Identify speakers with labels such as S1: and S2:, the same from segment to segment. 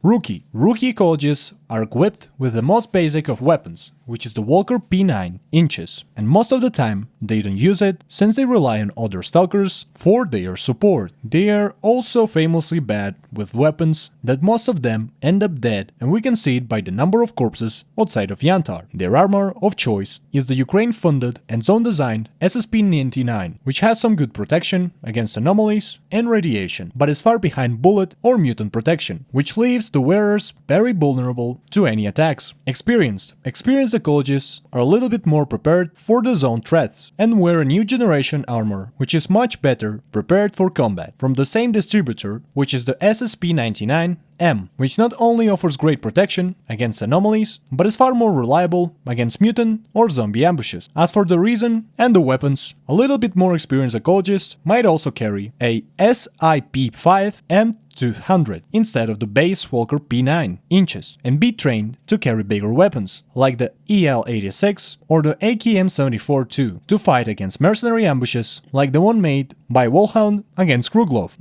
S1: Rookie. Rookie ecologists are equipped with the most basic of weapons, which is the Walker P9 inches, and most of the time they don't use it since they rely on other stalkers for their support. They are also famously bad with weapons that most of them end up dead, and we can see it by the number of corpses outside of Yantar. Their armor of choice is the Ukraine-funded and zone-designed SSP-99, which has some good protection against anomalies and radiation, but is far behind bullet or mutant protection, which leaves the wearers very vulnerable to any attacks. Experienced ecologists are a little bit more prepared for the zone threats and wear a new generation armor, which is much better prepared for combat, from the same distributor, which is the SSP-99M, which not only offers great protection against anomalies, but is far more reliable against mutant or zombie ambushes. As for the reason and the weapons, a little bit more experienced ecologists might also carry a SIP-5M200 instead of the base Walker P9 inches, and be trained to carry bigger weapons, like the EL-86 or the AKM-74-2, to fight against mercenary ambushes like the one made by Wolfhound against Kruglov.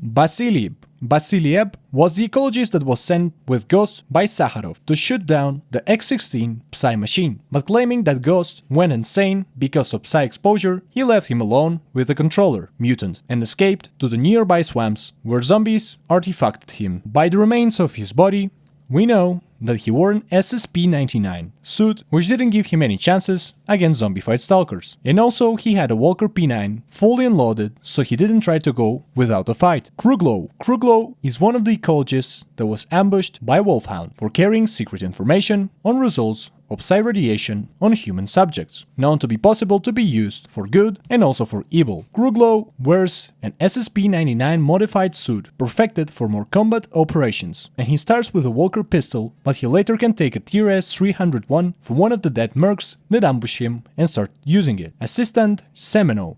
S1: Vasiliev was the ecologist that was sent with Ghost by Sakharov to shoot down the X-16 Psy machine, but claiming that Ghost went insane because of Psy exposure, he left him alone with the controller, Mutant, and escaped to the nearby swamps where zombies artifacted him. By the remains of his body, we know that he wore an SSP-99 suit, which didn't give him any chances against zombified stalkers. And also he had a Walker P9 fully unloaded, so he didn't try to go without a fight. Kruglov is one of the ecologists that was ambushed by Wolfhound for carrying secret information on results of Psy radiation on human subjects, known to be possible to be used for good and also for evil. Kruglov wears an SSP-99 modified suit, perfected for more combat operations, and he starts with a Walker pistol, but he later can take a TRS-301 from one of the dead mercs that ambush him and start using it. Assistant Semenov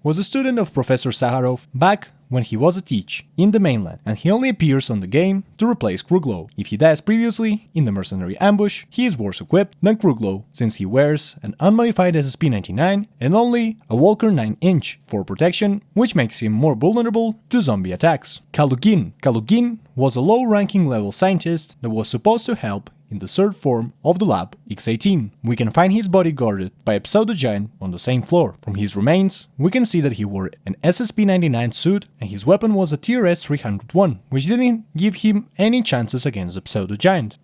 S1: was a student of Professor Sakharov back when he was a teach in the mainland, and he only appears on the game to replace Kruglov. If he dies previously in the mercenary ambush, he is worse equipped than Kruglov, since he wears an unmodified SSP-99 and only a Walker 9-inch for protection, which makes him more vulnerable to zombie attacks. Kalugin was a low-ranking level scientist that was supposed to help in the third form of the lab, X-18. We can find his body guarded by a pseudo-giant on the same floor. From his remains, we can see that he wore an SSP-99 suit and his weapon was a TRS-301, which didn't give him any chances against the pseudo-giant.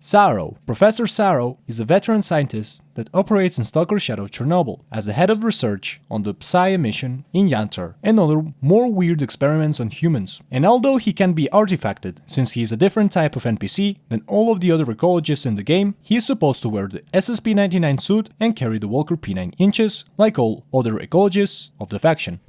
S1: Professor Sakharov is a veteran scientist that operates in Stalker Shadow Chernobyl as the head of research on the Psy emission in Yantar and other more weird experiments on humans. And although he can be artifacted, since he is a different type of NPC than all of the other ecologists in the game, he is supposed to wear the SSP-99 suit and carry the Walker P9 inches like all other ecologists of the faction.